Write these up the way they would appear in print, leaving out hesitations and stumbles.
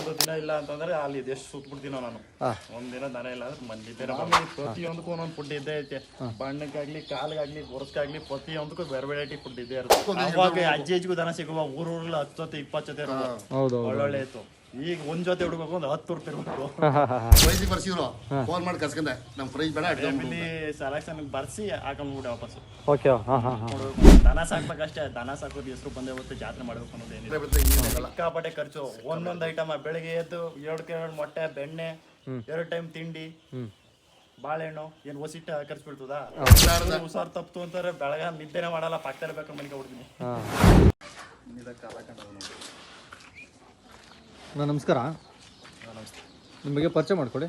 ಒಂದು ದಿನ ಇಲ್ಲ ಅಂತಂದ್ರೆ ಅಲ್ಲಿ ಎಷ್ಟು ಸುತ್ಬಿಡ್ತೀನೋ ನಾನು. ಒಂದಿನ ದನ ಇಲ್ಲ ಅಂದ್ರೆ ಮಂದಿದ್ದೇನೆ. ಪ್ರತಿಯೊಂದಕ್ಕೂ ಒಂದೊಂದು ಫುಡ್ ಇದ್ದೇ ಐತೆ. ಬಣ್ಣಕ್ಕಾಗ್ಲಿ, ಕಾಲಿಗಾಗ್ಲಿ, ಗೊರಸ್ಗಾಗ್ಲಿ, ಪ್ರತಿಯೊಂದಕ್ಕೂ ಬೇರೆ ವೆರೈಟಿ ಫುಡ್ ಇದ್ದೇ ಇರುತ್ತೆ. ಅವಾಗ ಅಜ್ಜಿಗೂ ದನ ಸಿಗುವ ಊರೂರಲ್ಲಿ 10 ಜೊತೆ 20 ಜೊತೆ ಇರೋದು ಒಳ್ಳೊಳ್ಳೆ ಇತ್ತು. ಈಗ ಒಂದ್ ಜೊತೆ ಹುಡ್ಬೇಕು ಒಂದು 10 ಹುಡ್ತಿರ್ಬೇಕು. ಪ್ರೈಸ್ ಬರ್ಸಿದ್ರು, ಫೋನ್ ಮಾಡಿ ಕರ್ಸ್ಕೊಂಡೆ. ನಮ್ಮ ಪ್ರೈಸ್ ಬೇಡ, ಇಲ್ಲಿ ಸೆಲೆಕ್ಷನ್ ಬರ್ಸಿ ಹಾಕೊಂಡ್ಬಿಟ್ಟೆ ವಾಪಸ್. ಓಕೆ. ದನ ಸಾಕ್ಬೇಕಷ್ಟೇ. ದನ ಸಾಕೋದು ಹೆಸರು ಬಂದೇ ಹೋಗುತ್ತೆ, ಜಾತ್ರೆ ಮಾಡ್ಬೇಕು ಅನ್ನೋದೇನಿಲ್ಲ. ಸಿಕ್ಕಾಪಟ್ಟೆ ಖರ್ಚು. ಒಂದೊಂದು ಐಟಮ್ ಬೆಳಿಗ್ಗೆ ಎದ್ದು 2 ಮೊಟ್ಟೆ, ಬೆಣ್ಣೆ, 2 ಟೈಮ್ ತಿಂಡಿ, ಬಾಳೆಹಣ್ಣು, ಏನ್ ಹೊಸಿಟ್ಟ ಖರ್ಚು ಬೀಳ್ತದ. ಹುಷಾರ್ ತಪ್ತು ಅಂತಾರೆ, ಬೆಳಗ ನಿದ್ದೆನೆ ಮಾಡಲ್ಲ, ಪಕ್ಕದಲ್ಲಿ ಬೇಕು ಮನೆಗೆ ಹುಡ್ತೀನಿ. ನಮಸ್ಕಾರ. ನಮಸ್ತೆ. ನಿಮ್ಮ ಬಗ್ಗೆ ಪರಿಚಯ ಮಾಡಿಕೊಡಿ.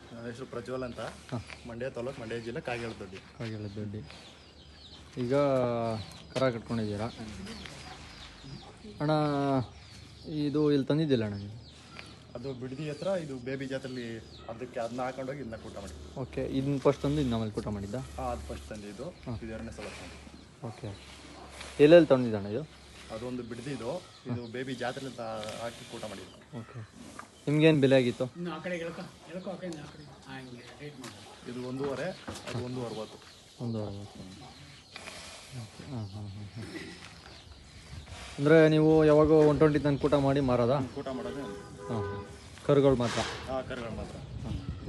ನನ್ನ ಹೆಸರು ಪ್ರಜ್ವಲ್ ಅಂತ. ಮಂಡ್ಯ ತಾಲೂಕು, ಮಂಡ್ಯ ಜಿಲ್ಲೆ, ಕಾಗೇಳದೊಡ್ಡಿ. ಈಗ ಕರ ಕಟ್ಕೊಂಡಿದ್ದೀರಾ ಅಣ್ಣ? ಇದು ಇಲ್ಲಿ ತಂದಿದ್ದಿಲ್ಲ ಅಣ್ಣ ನೀವು? ಅದು ಬಿಡದಿ ಹತ್ರ, ಇದು ಬೇಬಿ ಜಾತ್ರೆಲಿ ಅದಕ್ಕೆ ಅದನ್ನ ಹಾಕೊಂಡೋಗಿ ಇದನ್ನ ಕೂಟ ಮಾಡಿ. ಓಕೆ. ಇದನ್ನ ಫಸ್ಟ್ ತಂದು ಇದು ನಮ್ಮಲ್ಲಿ ಕೂಟ ಮಾಡಿದ್ದ? ಅದು ಫಸ್ಟ್ ತಂದಿದ್ದು, ಇದು 2ನೇ ಸಲ ತಂದು. ಓಕೆ. ಎಲ್ಲೆಲ್ಲಿ ತಂದಿದ್ದಣ್ಣ ಇದು? ಅದೊಂದು ಬಿಡದಿದ್ದು, ಇದು ಬೇಬಿ ಜಾತ್ರೆಲಿ ಹಾಕಿ ಕೂಟ ಮಾಡಿದ್ದು. ಓಕೆ. ನಿಮ್ಗೇನು ಬೆಲೆ ಆಗಿತ್ತು? ಇದು 1.5, ಅದು 1.60. 1.60. ಅಂದರೆ ನೀವು ಯಾವಾಗ 120 ತನಕ ಕೂಟ ಮಾಡಿ ಮಾರೋದಾ? ಕೂಟ ಮಾಡೋದೇ. ಕರುಗಳು ಮಾತ್ರ? ಕರುಗಳು ಮಾತ್ರ.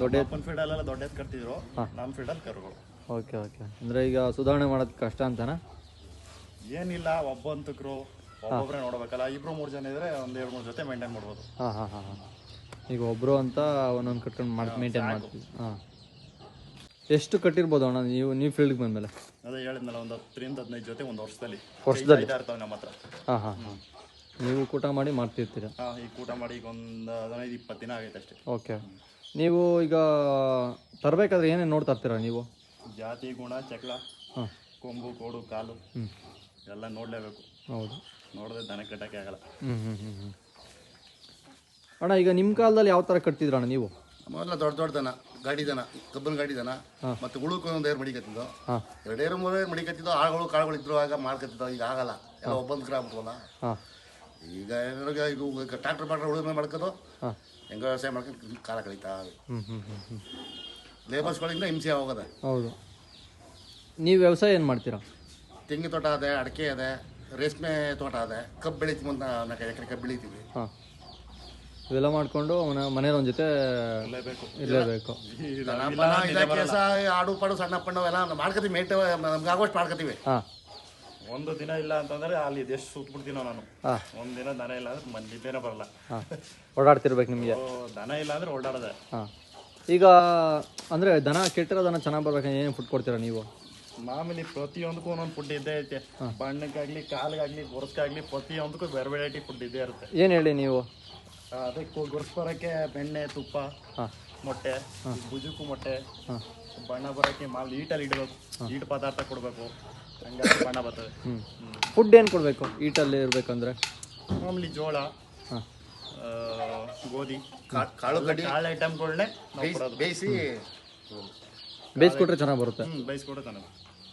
ದೊಡ್ಡ ಅಪ್ಪನ ಫೀಡಲ್ಲೆಲ್ಲ ದೊಡ್ಡ ಎತ್ತು ಕಟ್ತಿದ್ರು, ನಮ್ಮ ಫೀಡಲ್ಲಿ ಕರುಗಳು. ಓಕೆ. ಅಂದರೆ ಈಗ ಸುಧಾರಣೆ ಮಾಡೋದು ಕಷ್ಟ ಅಂತನಾ? ಏನಿಲ್ಲ, ಒಬ್ಬಂತಕ್ರು ಒಬ್ಬೊಬ್ಬರೇ ನೋಡ್ಬೇಕಲ್ಲ. 2-3 ಜನ ಇದ್ರೆ ಒಂದು 2-3 ಜೊತೆ ಮೇಂಟೈನ್ ಮಾಡ್ಬೋದು. ಈಗ ಒಬ್ಬರು ಅಂತ ಒಂದೊಂದು ಕಟ್ಕೊಂಡು ಮೇಂಟೈನ್ ಮಾಡ್ತೀವಿ. ಎಷ್ಟು ಕಟ್ಟಿರ್ಬೋದು ಅಣ್ಣ ನೀವು ಫೀಲ್ಡ್ಗೆ ಬಂದಮೇಲೆ? ಅದೇ ಹೇಳಿದ್ನಲ್ಲ, ಒಂದು 10-15 ಜೊತೆ ಒಂದು ವರ್ಷದಲ್ಲಿ ಇರ್ತಾವೆ ನಮ್ಮ ಹತ್ರ. ನೀವು ಕೂಟ ಮಾಡಿ ಮಾಡ್ತಿರ್ತೀರ? ಈಗ ಕೂಟ ಮಾಡಿ ಈಗ ಒಂದು 15-20 ದಿನ ಆಗೈತೆ ಅಷ್ಟೇ. ಓಕೆ. ನೀವು ಈಗ ತರಬೇಕಾದ್ರೆ ಏನೇನು ನೋಡ್ತಾ ಇರ್ತೀರಾ ನೀವು? ಜಾತಿ, ಗುಣ, ಚಕ್ಲ, ಕೊಂಬು, ಕೋಡು, ಕಾಲು ಎಲ್ಲ ನೋಡಲೇಬೇಕು. ಹೌದು. ನೋಡಿದ್ರೆ ದನ ಕಟ್ಟಕ್ಕೆ ಆಗಲ್ಲ. ಅಣ್ಣ ಈಗ ನಿಮ್ಮ ಕಾಲದಲ್ಲಿ ಯಾವ ಥರ ಕಟ್ತಿದ್ರು ಅಣ್ಣ ನೀವು? ಮೊದಲ ದೊಡ್ಡ ದನ, ಗಾಡಿ ದನ, ಕಬ್ಬನ್ ಗಾಡಿ ದನ, ಮತ್ತೆ ಉಳುಕು ಒಂದು 2 ಮಡಿಕತ್ತಿದ್ದೋ, 2-3 ಮಡಿಕತ್ತಿದ್ದೋ. ಆಳುಗಳು ಕಾಳುಗಳು ಇದ್ರು, ಆಗ ಮಾಡ್ಕತ್ತಿದ್ದೋ. ಈಗ ಆಗಲ್ಲ, ಎಲ್ಲ ಒಬ್ಬಂದು ಕ್ರ ಆಗ್ಬಿಟ್ವಲ್ಲ. ಈಗ ಏನಾರ ಇದು ಟ್ರಾಕ್ಟರ್ ಉಳುಮೆ ಮಾಡ್ಕೋದು, ಹೆಂಗ ವ್ಯವಸಾಯ ಮಾಡ್ಕೊಂಡು ಕಾಲ ಕಳೀತಾ. ಲೇಬರ್ಸ್ಗಳಿಂದ ಹಿಂಸೆ ಹೋಗೋದೆ. ಹೌದು. ನೀವು ವ್ಯವಸಾಯ ಏನು ಮಾಡ್ತೀರಾ? ತೆಂಗಿನ ತೋಟ ಅದೆ, ಅಡಿಕೆ ಅದೆ, ರೇಷ್ಮೆ ತೋಟ ಅದೆ, ಕಬ್ಬು ಬೆಳಿತೀವಿ. ಒಂದು 4 ಎಕರೆ ಕಬ್ಬು ಬೆಳಿತೀವಿ. ಇವೆಲ್ಲ ಮಾಡಿಕೊಂಡು ಮನೇಲಿ ಒಂದು ಜೊತೆ ಇರಲೇಬೇಕು. ಕೆಲಸ ಆಡು ಪಾಡು ಸಣ್ಣ ಪಣ್ಣು ಎಲ್ಲ ಮಾಡ್ಕೊತೀವಿ. ಮೇಟ್ ನಮ್ಗೆ ಆಗೋಷ್ಟು ಮಾಡ್ಕೊತೀವಿ. ಒಂದು ದಿನ ಇಲ್ಲ ಅಂತಂದ್ರೆ ಅಲ್ಲಿ ಎಷ್ಟು ಸುತ್ಬಿಡ್ತೀನೋ ನಾನು. ಒಂದಿನ ದನ ಇಲ್ಲ ಅಂದ್ರೆ ನಿದ್ದೆನೇ ಬರಲ್ಲ. ಓಡಾಡ್ತಿರ್ಬೇಕು ನಿಮಗೆ. ದನ ಇಲ್ಲ ಅಂದ್ರೆ ಓಡಾಡದೆ. ಈಗ ಅಂದರೆ ದನ ಕೆಟ್ಟಿರೋ ದನ ಚೆನ್ನಾಗಿ ಬರ್ಬೇಕಂದ್ರೆ ಏನು ಫುಡ್ ಕೊಡ್ತೀರಾ ನೀವು? ಮಾಮೂಲಿ ಪ್ರತಿಯೊಂದಕ್ಕೂ ಒಂದೊಂದು ಫುಡ್ ಇದ್ದೇ ಐತೆ. ಬಣ್ಣಕ್ಕಾಗ್ಲಿ, ಕಾಲಿಗಾಗ್ಲಿ, ಗೊರಸ್ಗಾಗ್ಲಿ, ಪ್ರತಿಯೊಂದಕ್ಕೂ ಬೇರೆ ವೆರೈಟಿ ಫುಡ್ ಇದ್ದೇ ಇರುತ್ತೆ. ಏನು ಹೇಳಿ ನೀವು? ಅದಕ್ಕೆ ಗೊರಸ್ ಬರೋಕ್ಕೆ ಬೆಣ್ಣೆ, ತುಪ್ಪ, ಮೊಟ್ಟೆ, ಭುಜಕ್ಕೂ ಮೊಟ್ಟೆ, ಬಣ್ಣ ಬರೋಕ್ಕೆ ಮಾಮೂಲಿ ಈಟಲ್ಲಿ ಇಡಬೇಕು. ಈಟ್ ಪದಾರ್ಥ ಕೊಡಬೇಕು, ಹಂಗಾಗಿ ಬಣ್ಣ ಬರ್ತದೆ. ಫುಡ್ ಏನು ಕೊಡಬೇಕು ಈಟಲ್ಲಿ ಇರಬೇಕಂದ್ರೆ? ಮಾಮೂಲಿ ಜೋಳ, ಗೋಧಿ, ಕಾಳು ಐಟಮ್ಗಳನ್ನೇ ಬೇಯಿಸ್ಕೊಟ್ರೆ ಚೆನ್ನಾಗಿ ಬರುತ್ತೆ. ಬೇಯಿಸ್ಕೊಟ್ರೆ ಚೆನ್ನಾಗಿ.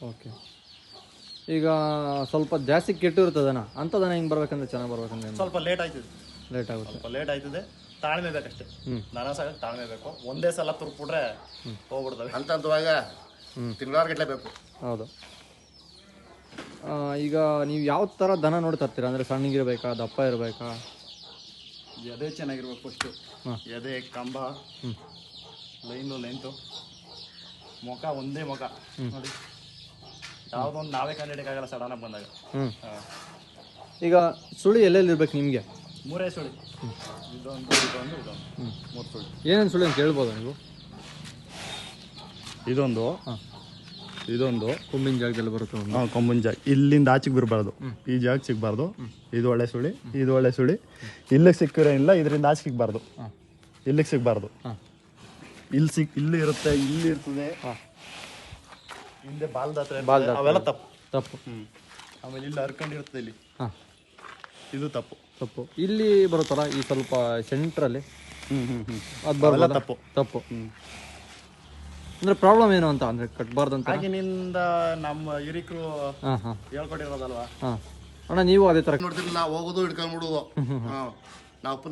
ಓಕೆ. ಈಗ ಸ್ವಲ್ಪ ಜಾಸ್ತಿ ಕೆಟ್ಟಿರ್ತದನ ಅಂಥದನ್ನ ಹೆಂಗೆ ಬರ್ಬೇಕಂದ್ರೆ ಚೆನ್ನಾಗಿ ಬರ್ಬೇಕಂದ್ರೆ ಸ್ವಲ್ಪ ಲೇಟ್ ಆಯ್ತದೆ. ಸ್ವಲ್ಪ ಲೇಟ್ ಆಯ್ತದೆ. ತಾಳ್ಮೆ ಬೇಕಷ್ಟೇ. ದನ ಸಾಕಕ್ಕೆ ತಾಳ್ಮೆ ಬೇಕು. ಒಂದೇ ಸಲ ತುರ್ಬಿಟ್ರೆ ಹೋಗ್ಬಿಡ್ತವೆ. ಅಂತಂತವಾಗ ತಿಂಗಳಾರ್ಗಟ್ಲೆ ಬೇಕು. ಹೌದು. ಈಗ ನೀವು ಯಾವ ಥರ ದನ ನೋಡ್ತಾ ಇರ್ತೀರ? ಅಂದರೆ ಸಣ್ಣಗಿರ್ಬೇಕಾ, ದಪ್ಪ ಇರಬೇಕಾ? ಎದೆ ಚೆನ್ನಾಗಿರ್ಬೇಕು ಫಸ್ಟು. ಎದೆ, ಕಂಬ, ಲೈನ್ತು, ಮುಖ ಒಂದೇ ಮುಖ ನೋಡಿ. ಯಾವುದೊಂದು ನಾವೇ ಕಂಡಿಡಿಯಕ್ಕಾಗಲ್ಲ ಸಡನ್ನಾಗಿ ಬಂದಾಗ. ಈಗ ಸುಳಿ ಎಲ್ಲೆಲ್ಲಿ ಇರ್ಬೇಕು ನಿಮಗೆ? 3 ಸುಳಿ. ಇದೊಂದು 3 ಸುಳಿ. ಏನೇನು ಸುಳಿ ಅಂತ ಹೇಳ್ಬೋದಾ ನೀವು? ಇದೊಂದು ಕೊಂಬಿನ ಜಾಗದಲ್ಲಿ ಬರುತ್ತೆ. ಕೊಂಬಿನ ಜಾಗ ಇಲ್ಲಿಂದ ಆಚೆಗೆ ಬಿರಬಾರ್ದು. ಈ ಜಾಗ ಸಿಗಬಾರ್ದು. ಇದು ಒಳ್ಳೆ ಸುಳಿ, ಇದು ಒಳ್ಳೆ ಸುಳಿ. ಇಲ್ಲಿಗೆ ಸಿಕ್ಕಿರೋನಿಲ್ಲ, ಇದರಿಂದ ಆಚೆ ಸಿಗಬಾರ್ದು. ಇಲ್ಲಿಗೆ ಸಿಗಬಾರ್ದು. ಇಲ್ಲಿ ಇರುತ್ತೆ, ಇಲ್ಲಿ ಇರ್ತದೆ. ಹಿಂದೆ ಬಾಲ್ದ ಹತ್ರ ಅವೆಲ್ಲ ತಪ್ಪು. ಆಮೇಲೆ ಇಲ್ಲಿ ಹರ್ಕೊಂಡಿರ್ತದೆ. ಇಲ್ಲಿ ಇದು ತಪ್ಪು. ಇಲ್ಲಿ ಬರುತ್ತಲ್ಲ ಈ ಸ್ವಲ್ಪ ಸೆಂಟ್ರಲ್ಲಿ, ಅದು ಬರಲ್ಲ. ತಪ್ಪು. ಅಂದ್ರೆ ಪ್ರಾಬ್ಲಮ್ ಏನು ಅಂತ ಅಂದ್ರೆ ಕಟ್ಬಾರ್ದು ಅಂತ ಆಗಿನಿಂದ ನಮ್ಮ ಹಿರಿಕರು ಹೇಳ್ಕೊಟ್ಟಿರೋದಲ್ವಾ. ಅಣ್ಣ ನೀವು ಅದೇ ತರ ನೋಡ್ತಿರ್ಲಿಲ್ಲ, ಹೋಗೋದು ಹಿಡ್ಕೊಂಡ್ಬಿಡುದು. ನಾವು ಅಪ್ಪನ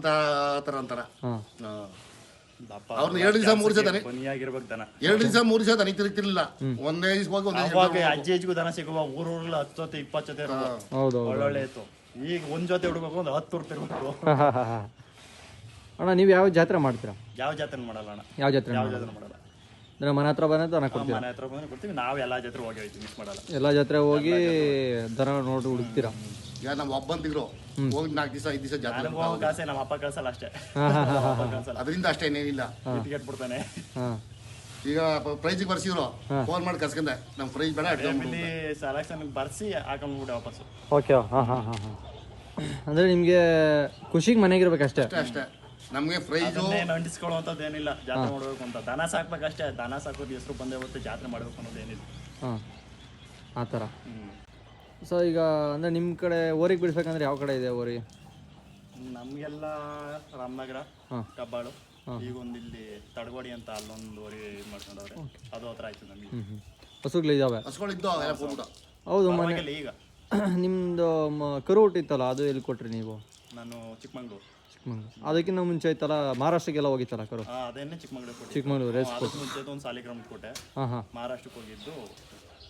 ಥರ ಅಂತಾರ ಹಾಂ ಅವ್ರನ್ನ 2 ದಿವಸ 3 ದಿವಸ ದನ ಬನಿಯಾಗಿರ್ಬೇಕು ದನ 2 ದಿವಸ 3 ದಿವಸ ದನ ತಿರುಗ್ತಿರ್ಲಿಲ್ಲ. ಒಂದೇ ದಿವಸ ಹೋಗಿ ಒಂದೇ ಅವಾಗ ಅಜ್ಜಿ ಅಜ್ಜಿಗೂ ದನ ಸಿಗುವ ಊರೂರಲ್ಲಿ 10 ಜೊತೆ 20 ಜೊತೆ ಇರೋದು. ಹೌದು ಒಳ್ಳೊಳ್ಳೆ ಇತ್ತು. ಈಗ ಒಂದ್ ಜೊತೆ ಹುಡ್ಬೇಕು ಒಂದು 10 ತಿರ್ಬೇಕು. ಅಣ್ಣ ನೀವು ಯಾವ ಜಾತ್ರೆ ಮಾಡ್ತೀರಾ? ಯಾವ ಜಾತ್ರೆ ಮಾಡಲ್ಲ ಅಣ್ಣ, ಯಾವ ಜಾತ್ರೆ ಯಾವ ಜಾತ್ರೆ ಮಾಡಲ್ಲ. ಅಂದರೆ ಮನೆ ಹತ್ರ ಬಂದ್ರೆ ದನ ಕೊಡ್ತೀರಾ? ಮನೆ ಹತ್ರ ಬಂದ್ರೆ ಕೊಡ್ತೀವಿ, ನಾವು ಎಲ್ಲಾ ಜಾತ್ರೆ ಹೋಗಿ ಹೋಯ್ತೀವಿ, ಮಿಸ್ ಮಾಡಲ್ಲ. ಎಲ್ಲ ಜಾತ್ರೆ ಹೋಗಿ ದನ ನೋಡಿ ಹುಡುಕ್ತೀರಾ? ಈಗ ನಮ್ಮ ಒಬ್ಬಂತಿದ್ರು ಹೋಗಿ 4 ದಿವಸ 5 ದಿವಸ ಜಾತ್ರೆ ನನಗೂ ಕಾಸೆ ನಮ್ಮ ಅಪ್ಪ ಕಳ್ಸಲ್ಲ ಅಷ್ಟೇ. ಕಳ್ಸಲ್ಲ, ಅದರಿಂದ ಅಷ್ಟೇ ಏನೇನಿಲ್ಲ. ಟಿಕೆಟ್ ಬಿಡ್ತಾನೆ. ಹಾಂ ಈಗ ಪ್ರೈಜಿಗೆ ಬರ್ಸಿದ್ರು, ಫೋನ್ ಮಾಡಿ ಕರ್ಸ್ಕೊಂಡೆ ನಮ್ಮ ಪ್ರೈಸ್ ಬೇಡ ಇಲ್ಲಿ ಸೆಲೆಕ್ಷನ್ ಬರ್ಸಿ ಹಾಕೊಂಡ್ಬಿಟ್ಟೆ ವಾಪಸ್ಸು. ಓಕೆ. ಹಾಂ ಹಾಂ ಹಾಂ ಹಾಂ ಅಂದರೆ ನಿಮಗೆ ಖುಷಿಗೆ ಮನೆಗಿರ್ಬೇಕಷ್ಟೇ. ಅಷ್ಟೇ ನಮಗೆ ಪ್ರೈಸು ಅಂಟಿಸ್ಕೊಳ್ಳುವಂಥದ್ದು ಏನಿಲ್ಲ. ಜಾತ್ರೆ ಮಾಡ್ಬೇಕು ಅಂತ ದನ ಸಾಕ್ಬೇಕಷ್ಟೇ. ದನ ಸಾಕೋದು ಹೆಸರು ಬಂದೇ ಹೊತ್ತು ಜಾತ್ರೆ ಮಾಡ್ಬೇಕು ಅನ್ನೋದು ಏನಿಲ್ಲ. ಹಾಂ ಆ ಥರ. ಸೊ ಈಗ ಅಂದರೆ ನಿಮ್ಮ ಕಡೆ ಓರಿಗೆ ಬಿಡಿಸ್ಬೇಕಂದ್ರೆ ಯಾವ ಕಡೆ ಇದೆ ಓರಿ? ನಮಗೆಲ್ಲ ರಾಮನಗರ, ಕಬ್ಬಾಳು, ಈಗ ಒಂದು ಇಲ್ಲಿ ತಡಗೋಡಿ ಅಂತ ಅಲ್ಲೊಂದು ಊರಿ ಇದು ಮಾಡ್ಕೊಂಡವ್ರೆ, ಅದು ಹತ್ರ ಆಯ್ತು ನಮಗೆ. ಹಸುಗಳಿದ್ದಾವೆ? ಹಸುಗಳಿದ್ದು ಅವೆಲ್ಲ ಹೋಗ್ಬಿಟ್ಟು ಹೌದು. ಮನೆ ಪರವಾಗಿಲ್ಲ ಈಗ. ನಿಮ್ಮದು ಕರು ಹುಟ್ಟಿತ್ತಲ್ಲ, ಅದು ಎಲ್ಲಿ ಕೊಟ್ರಿ ನೀವು? ನಾನು ಚಿಕ್ಕಮಂಗ್ಳೂರು. ಚಿಕ್ಕಮಂಗ್ಳೂರು. ಅದಕ್ಕಿಂತ ಮುಂಚೆ ಐತಲ್ಲ ಮಹಾರಾಷ್ಟ್ರಕ್ಕೆಲ್ಲ ಹೋಗಿತ್ತಲ್ಲ ಕರು? ಅದೇನೆ ಚಿಕ್ಕಮಂಗ್ಳೂರು ಕೊಟ್ಟೆ. ಚಿಕ್ಕಮಂಗ್ಳೂರು ರೇಸ್ ಕೊಟ್ಟು. ಅದಕ್ಕೆ ಮುಂಚೆ ಒಂದು ಸಾಲಿಗ್ರಾಮ್ ಕೊಟ್ಟೆ. ಹಾಂ ಹಾಂ ಮಹಾರಾಷ್ಟ್ರಕ್ಕೆ ಹೋಗಿದ್ದು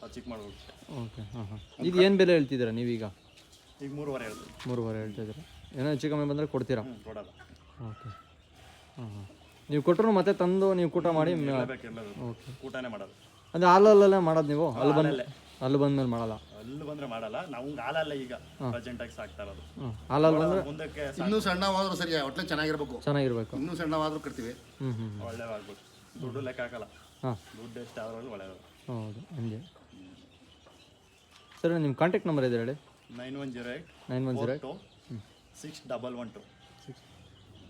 ಅದು ಚಿಕ್ಕಮಂಗ್ಳೂರು ಕೊಟ್ಟೆ. ಓಕೆ. ಹಾಂ ಹಾಂ ಇದು ಏನು ಬೆಲೆ ಹೇಳ್ತಿದ್ದೀರಾ ನೀವೀಗ? ಈಗ 3.5 ಹೇಳ್ತೀವಿ. 3.5 ಹೇಳ್ತಾ ಇದ್ದೀರಾ? ಏನೋ ಹೆಚ್ಚು ಕಮ್ಮಿ ಬಂದರೆ ಕೊಡ್ತೀರಾ? ಕೊಡೋಲ್ಲ. ಓಕೆ. ಹಾಂ ಹಾಂ ನೀವು ಕೊಟ್ಟರು ಮತ್ತೆ ತಂದು ನೀವು ಕೂಟ ಮಾಡಿ? ಓಕೆ. ಊಟನೇ ಮಾಡೋದು. ಅಂದರೆ ಹಾಲಲ್ಲೇ ಮಾಡೋದು ನೀವು? ಅಲ್ಲಿ ಬಂದ್ಮೇಲೆ ಮಾಡಲ್ಲ? ಅಲ್ಲಿ ಬಂದ್ರೆ ಮಾಡಲ್ಲ. ನಾವು ಹಾಲಲ್ಲ ಈಗ ಪ್ರೆಸೆಂಟ್ ಆಗಿ ಸಾಕ್ತಾ ಇರೋದು. ಹಾಲಲ್ಲಿ ಬಂದರೆ ಮುಂದಕ್ಕೆ ಇನ್ನೂ ಸಣ್ಣವಾದ್ರೂ ಸರಿ, ಒಟ್ಟೆ ಚೆನ್ನಾಗಿರ್ಬೇಕು. ಚೆನ್ನಾಗಿರ್ಬೇಕು. ಇನ್ನೂ ಸಣ್ಣವಾದ್ರೂ ಕಟ್ತೀವಿ. ಒಳ್ಳೆವಾಗ್ಬೇಕು. ದುಡ್ಡು ಲೆಕ್ಕ ಹಾಕಲ್ಲ. ಹಾಂ ದುಡ್ಡು ಎಷ್ಟು ಆದ್ರೂ ಒಳ್ಳೆಯದು. ಹೌದು ಹಂಗೆ. ಸರ್ ನಿಮ್ಮ ಕಾಂಟ್ಯಾಕ್ಟ್ ನಂಬರ್ ಇದೆ ಹೇಳಿ. 9108 9108 611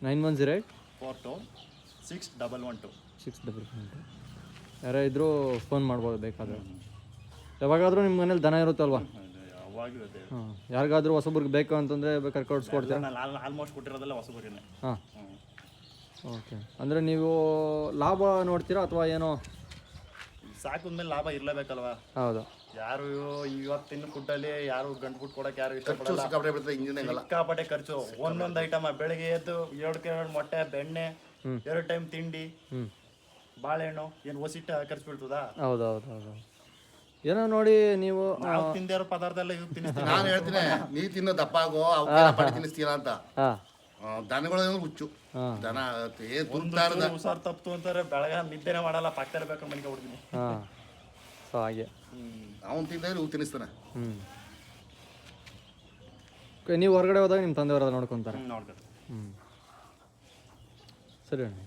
9108 611 611. ಯಾರೇ ಇದ್ದರೂ ಫೋನ್ ಮಾಡ್ಬೋದು ಬೇಕಾದರೆ. ಯಾವಾಗಾದರೂ ನಿಮ್ಮ ಮನೇಲಿ ದನ ಇರುತ್ತಲ್ವಾ? ಯಾವಾಗಲೂ ಇದೆ. ಹಾಂ ಯಾರಿಗಾದ್ರೂ ಹೊಸಬ್ರಿಗೆ ಬೇಕು ಅಂತಂದರೆ ಬೇಕಾದ್ರೆ ಕಳ್ಸ್ಕೊಡ್ತೀರಾ? ನಾನು ಆಲ್ಮೋಸ್ಟ್ ಕೊಟ್ಟಿರೋದೆಲ್ಲ ಹೊಸಬರಿನೇ. ಹಾಂ ಓಕೆ. ಅಂದರೆ ನೀವು ಲಾಭ ನೋಡ್ತೀರಾ ಅಥವಾ ಏನೋ? ಸಾಕಿದ್ಮೇಲೆ ಲಾಭ ಇರಲೇಬೇಕಲ್ವಾ? ಹೌದು. ಯಾರು ಇವತ್ತಿನ ಫುಡ್ಡಲ್ಲಿ ಯಾರು ಗಂಟು ಫುಡ್ ಕೊಡಕ್ಕೆ ಯಾರು ಇಷ್ಟಪಡಲ್ಲ. ಸಿಕ್ಕಾಪಟ್ಟೆ ಬರ್ತದೆ ಇಂಜಿನಿಯಲ್ಲ. ಸಿಕ್ಕಾಪಟ್ಟೆ ಖರ್ಚು. ಒಂದೊಂದು ಐಟಮ್ ಬೆಳಗ್ಗೆ ಎದ್ದು 2 ಮೊಟ್ಟೆ, ಬೆಣ್ಣೆ, 2 ಟೈಮ್ ತಿಂಡಿ, ಬಾಳೆಹಣ್ಣು, ಏನು ಒಸಿಟ್ಟು ಖರ್ಚು ಬೀಳ್ತದಾ? ಹೌದು ಹೌದು ಹೌದು. ಏನೋ ನೋಡಿ ನೀವು ನಾವು ತಿಂದಿರೋ ಪದಾರ್ಥ ಎಲ್ಲ ಇವ್ ತಿನ್ನಿಸ್ತೀವಿ. ನಾನು ಹೇಳ್ತೀನಿ, ನೀ ತಿನ್ನೋ ದಪ್ಪ ಆಗೋ ಅವಕ್ಕೆಲ್ಲ ಪಡಿ ತಿನ್ನಿಸ್ತೀರ ಅಂತ. ಹಾಂ ದನಗಳು ಹುಚ್ಚು. ದನ ಹುಷಾರ್ ತಪ್ಪು ಅಂತಾರೆ. ಬೆಳಗ್ಗೆ ನಿದ್ದೆನೆ ಮಾಡಲ್ಲ, ಪಕ್ಕದಲ್ಲಿ ಬೇಕು ಮನೆಗೆ ಹೊಡ್ತೀನಿ. ಹಾಂ ಸೊ ಹಾಗೆ. ಅವನು ತಿಂದ್ರೆ ಇವು ತಿನ್ನಿಸ್ತಾನೆ. ನೀವು ಹೊರಗಡೆ ಹೋದಾಗ ನಿಮ್ಮ ತಂದೆಯವರೆಲ್ಲ ನೋಡ್ಕೊತಾರೆ? ನೋಡ್ತಾರೆ. ಸರಿ ಅಣ್ಣ.